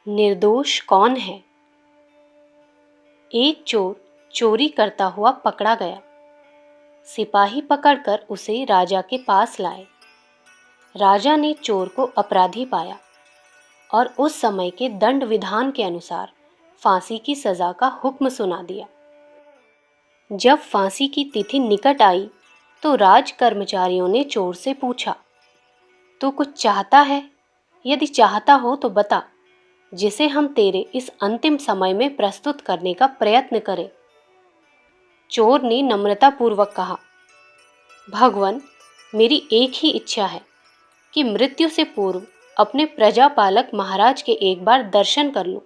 निर्दोष कौन है? एक चोर चोरी करता हुआ पकड़ा गया। सिपाही पकड़कर उसे राजा के पास लाए। राजा ने चोर को अपराधी पाया और उस समय के दंड विधान के अनुसार फांसी की सजा का हुक्म सुना दिया। जब फांसी की तिथि निकट आई तो राज कर्मचारियों ने चोर से पूछा, तू कुछ चाहता है? यदि चाहता हो तो बता, जिसे हम तेरे इस अंतिम समय में प्रस्तुत करने का प्रयत्न करें। चोर ने नम्रतापूर्वक कहा, भगवान, मेरी एक ही इच्छा है कि मृत्यु से पूर्व अपने प्रजापालक महाराज के एक बार दर्शन कर लूं।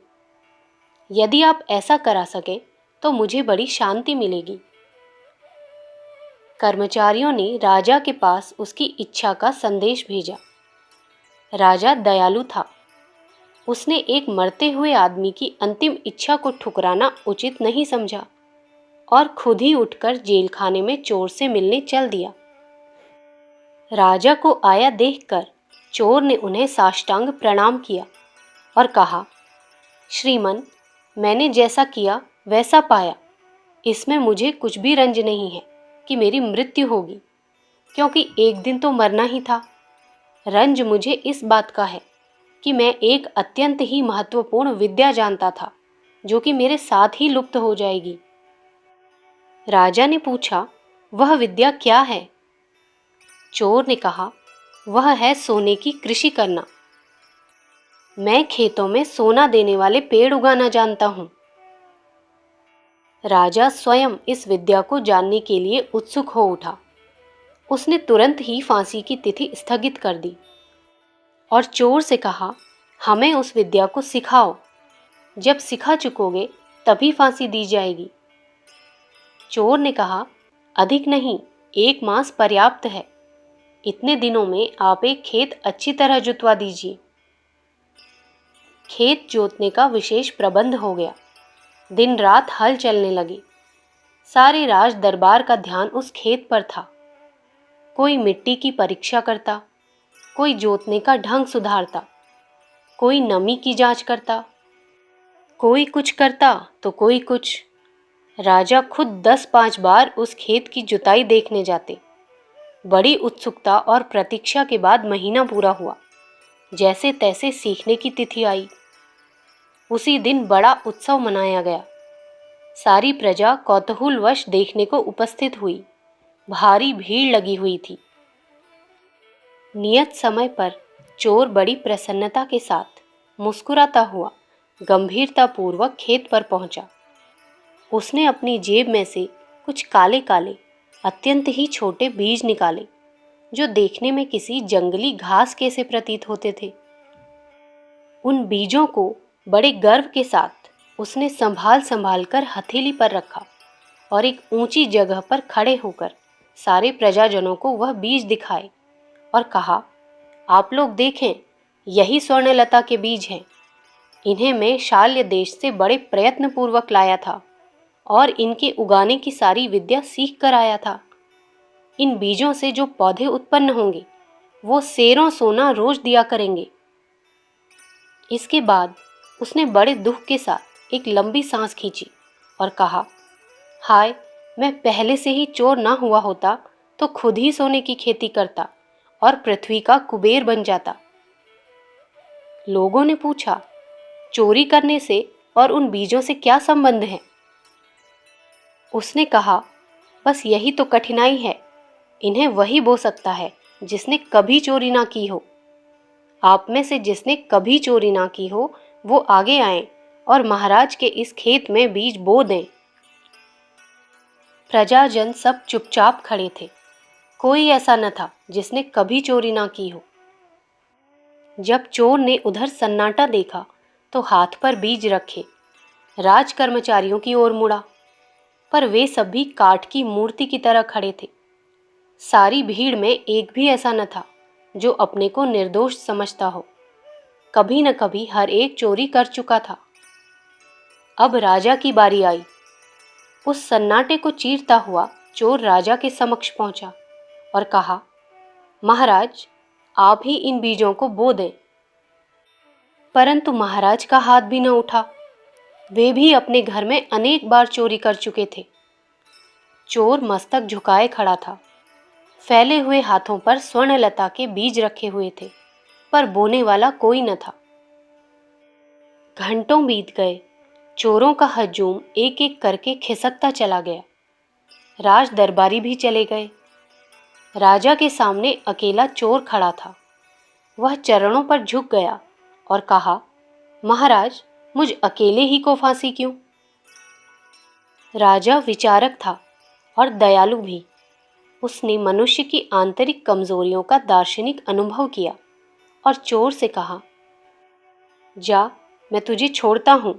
यदि आप ऐसा करा सके तो मुझे बड़ी शांति मिलेगी। कर्मचारियों ने राजा के पास उसकी इच्छा का संदेश भेजा। राजा दयालु था। उसने एक मरते हुए आदमी की अंतिम इच्छा को ठुकराना उचित नहीं समझा और खुद ही उठकर जेल खाने में चोर से मिलने चल दिया। राजा को आया देखकर चोर ने उन्हें साष्टांग प्रणाम किया और कहा, श्रीमन, मैंने जैसा किया वैसा पाया। इसमें मुझे कुछ भी रंज नहीं है कि मेरी मृत्यु होगी, क्योंकि एक दिन तो मरना ही था। रंज मुझे इस बात का है कि मैं एक अत्यंत ही महत्वपूर्ण विद्या जानता था, जो कि मेरे साथ ही लुप्त हो जाएगी। राजा ने पूछा, वह विद्या क्या है? चोर ने कहा, वह है सोने की कृषि करना। मैं खेतों में सोना देने वाले पेड़ उगाना जानता हूं। राजा स्वयं इस विद्या को जानने के लिए उत्सुक हो उठा। उसने तुरंत ही फांसी की तिथि स्थगित कर दी और चोर से कहा, हमें उस विद्या को सिखाओ। जब सिखा चुकोगे तभी फांसी दी जाएगी। चोर ने कहा, अधिक नहीं, 1 मास पर्याप्त है। इतने दिनों में आप एक खेत अच्छी तरह जुतवा दीजिए। खेत जोतने का विशेष प्रबंध हो गया। दिन रात हल चलने लगे। सारे राज दरबार का ध्यान उस खेत पर था। कोई मिट्टी की परीक्षा करता, कोई जोतने का ढंग सुधारता, कोई नमी की जांच करता, कोई कुछ करता तो कोई कुछ। राजा खुद 10-5 बार उस खेत की जुताई देखने जाते। बड़ी उत्सुकता और प्रतीक्षा के बाद महीना पूरा हुआ। जैसे तैसे सीखने की तिथि आई। उसी दिन बड़ा उत्सव मनाया गया। सारी प्रजा कौतूहलवश देखने को उपस्थित हुई। भारी भीड़ लगी हुई थी। नियत समय पर चोर बड़ी प्रसन्नता के साथ मुस्कुराता हुआ गंभीरतापूर्वक खेत पर पहुंचा। उसने अपनी जेब में से कुछ काले काले अत्यंत ही छोटे बीज निकाले, जो देखने में किसी जंगली घास के से प्रतीत होते थे। उन बीजों को बड़े गर्व के साथ उसने संभाल संभाल कर हथेली पर रखा और एक ऊंची जगह पर खड़े होकर सारे प्रजाजनों को वह बीज दिखाए और कहा, आप लोग देखें, यही स्वर्णलता के बीज हैं। इन्हें मैं शाल्य देश से बड़े प्रयत्न पूर्वक लाया था और इनके उगाने की सारी विद्या सीख कर आया था। इन बीजों से जो पौधे उत्पन्न होंगे वो सेरों सोना रोज दिया करेंगे। इसके बाद उसने बड़े दुख के साथ एक लंबी सांस खींची और कहा, हाय, मैं पहले से ही चोर ना हुआ होता तो खुद ही सोने की खेती करता और पृथ्वी का कुबेर बन जाता। लोगों ने पूछा, चोरी करने से और उन बीजों से क्या संबंध है? उसने कहा, बस यही तो कठिनाई है। इन्हें वही बो सकता है जिसने कभी चोरी ना की हो। आप में से जिसने कभी चोरी ना की हो वो आगे आए और महाराज के इस खेत में बीज बो दें। प्रजाजन सब चुपचाप खड़े थे। कोई ऐसा न था जिसने कभी चोरी ना की हो। जब चोर ने उधर सन्नाटा देखा तो हाथ पर बीज रखे राज कर्मचारियों की ओर मुड़ा, पर वे सभी काठ की मूर्ति की तरह खड़े थे। सारी भीड़ में एक भी ऐसा न था जो अपने को निर्दोष समझता हो। कभी न कभी हर एक चोरी कर चुका था। अब राजा की बारी आई। उस सन्नाटे को चीरता हुआ चोर राजा के समक्ष पहुंचा और कहा, महाराज, आप ही इन बीजों को बो दें। परंतु महाराज का हाथ भी न उठा। वे भी अपने घर में अनेक बार चोरी कर चुके थे। चोर मस्तक झुकाए खड़ा था। फैले हुए हाथों पर स्वर्णलता के बीज रखे हुए थे, पर बोने वाला कोई न था। घंटों बीत गए। चोरों का हजूम एक एक करके खिसकता चला गया। राज दरबारी भी चले गए। राजा के सामने अकेला चोर खड़ा था। वह चरणों पर झुक गया और कहा, महाराज, मुझ अकेले ही को फांसी क्यों? राजा विचारक था और दयालु भी। उसने मनुष्य की आंतरिक कमजोरियों का दार्शनिक अनुभव किया और चोर से कहा, जा, मैं तुझे छोड़ता हूं।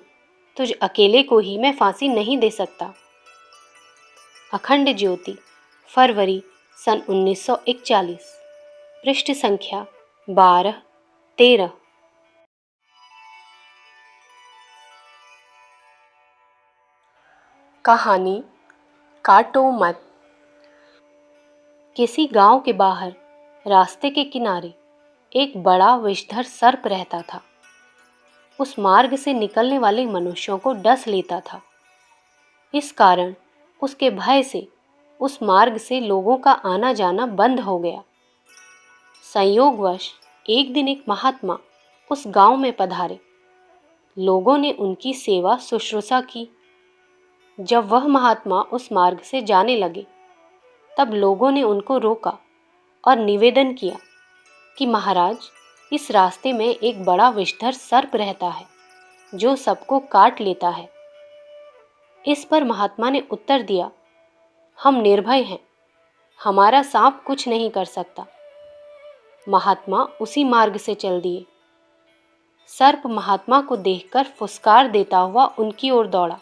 तुझ अकेले को ही मैं फांसी नहीं दे सकता। अखंड ज्योति, फरवरी सन 1941, पृष्ठ संख्या 12-13। कहानी काटो मत। किसी गांव के बाहर रास्ते के किनारे एक बड़ा विषधर सर्प रहता था। उस मार्ग से निकलने वाले मनुष्यों को डस लेता था। इस कारण उसके भय से उस मार्ग से लोगों का आना जाना बंद हो गया। संयोगवश एक दिन एक महात्मा उस गांव में पधारे। लोगों ने उनकी सेवा शुश्रूषा की। जब वह महात्मा उस मार्ग से जाने लगे, तब लोगों ने उनको रोका और निवेदन किया कि महाराज, इस रास्ते में एक बड़ा विषधर सर्प रहता है जो सबको काट लेता है। इस पर महात्मा ने उत्तर दिया, हम निर्भय हैं, हमारा सांप कुछ नहीं कर सकता। महात्मा उसी मार्ग से चल दिए। सर्प महात्मा को देखकर फुसकार देता हुआ उनकी ओर दौड़ा।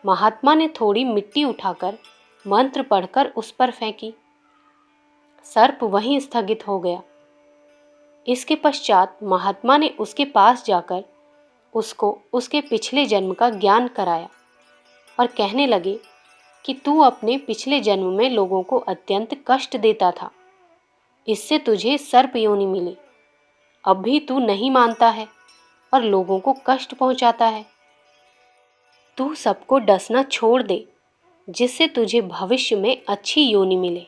महात्मा ने थोड़ी मिट्टी उठाकर मंत्र पढ़कर उस पर फेंकी। सर्प वहीं स्थगित हो गया। इसके पश्चात महात्मा ने उसके पास जाकर उसको उसके पिछले जन्म का ज्ञान कराया और कहने लगे कि तू अपने पिछले जन्म में लोगों को अत्यंत कष्ट देता था, इससे तुझे सर्प योनि मिली। अब भी तू नहीं मानता है और लोगों को कष्ट पहुंचाता है। तू सबको डसना छोड़ दे, जिससे तुझे भविष्य में अच्छी योनि मिले।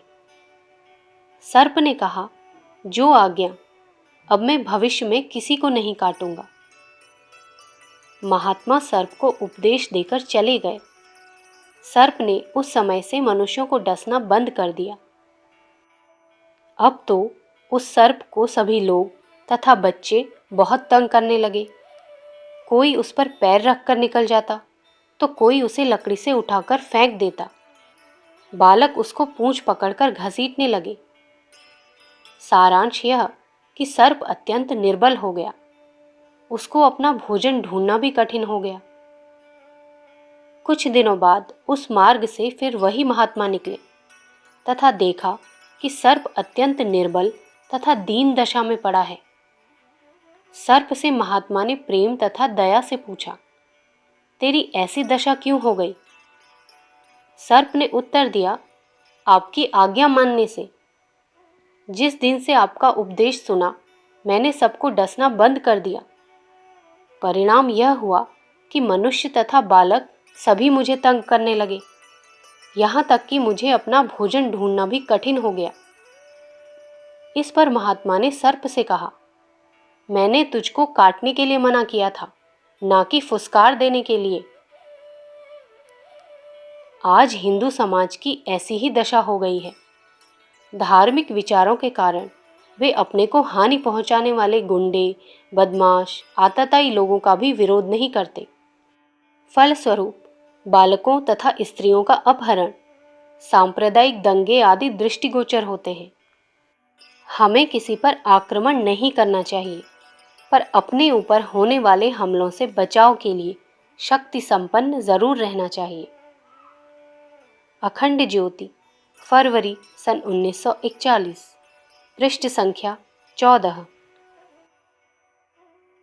सर्प ने कहा, जो आज्ञा, अब मैं भविष्य में किसी को नहीं काटूंगा। महात्मा सर्प को उपदेश देकर चले गए। सर्प ने उस समय से मनुष्यों को डसना बंद कर दिया। अब तो उस सर्प को सभी लोग तथा बच्चे बहुत तंग करने लगे। कोई उस पर पैर रखकर निकल जाता तो कोई उसे लकड़ी से उठाकर फेंक देता। बालक उसको पूंछ पकड़कर घसीटने लगे। सारांश यह कि सर्प अत्यंत निर्बल हो गया। उसको अपना भोजन ढूंढना भी कठिन हो गया। कुछ दिनों बाद उस मार्ग से फिर वही महात्मा निकले तथा देखा कि सर्प अत्यंत निर्बल तथा दीन दशा में पड़ा है। सर्प से महात्मा ने प्रेम तथा दया से पूछा, तेरी ऐसी दशा क्यों हो गई? सर्प ने उत्तर दिया, आपकी आज्ञा मानने से। जिस दिन से आपका उपदेश सुना, मैंने सबको डसना बंद कर दिया। परिणाम यह हुआ कि मनुष्य तथा बालक सभी मुझे तंग करने लगे, यहाँ तक कि मुझे अपना भोजन ढूंढना भी कठिन हो गया। इस पर महात्मा ने सर्प से कहा, मैंने तुझको काटने के लिए मना किया था, ना कि फुसकार देने के लिए। आज हिंदू समाज की ऐसी ही दशा हो गई है। धार्मिक विचारों के कारण वे अपने को हानि पहुंचाने वाले गुंडे, बदमाश, आतताई लोगों का भी विरोध नहीं करते। फलस्वरूप बालकों तथा स्त्रियों का अपहरण, सांप्रदायिक दंगे आदि दृष्टिगोचर होते हैं। हमें किसी पर आक्रमण नहीं करना चाहिए, पर अपने ऊपर होने वाले हमलों से बचाव के लिए शक्ति संपन्न जरूर रहना चाहिए। अखंड ज्योति, फरवरी सन 1941, पृष्ठ संख्या 14।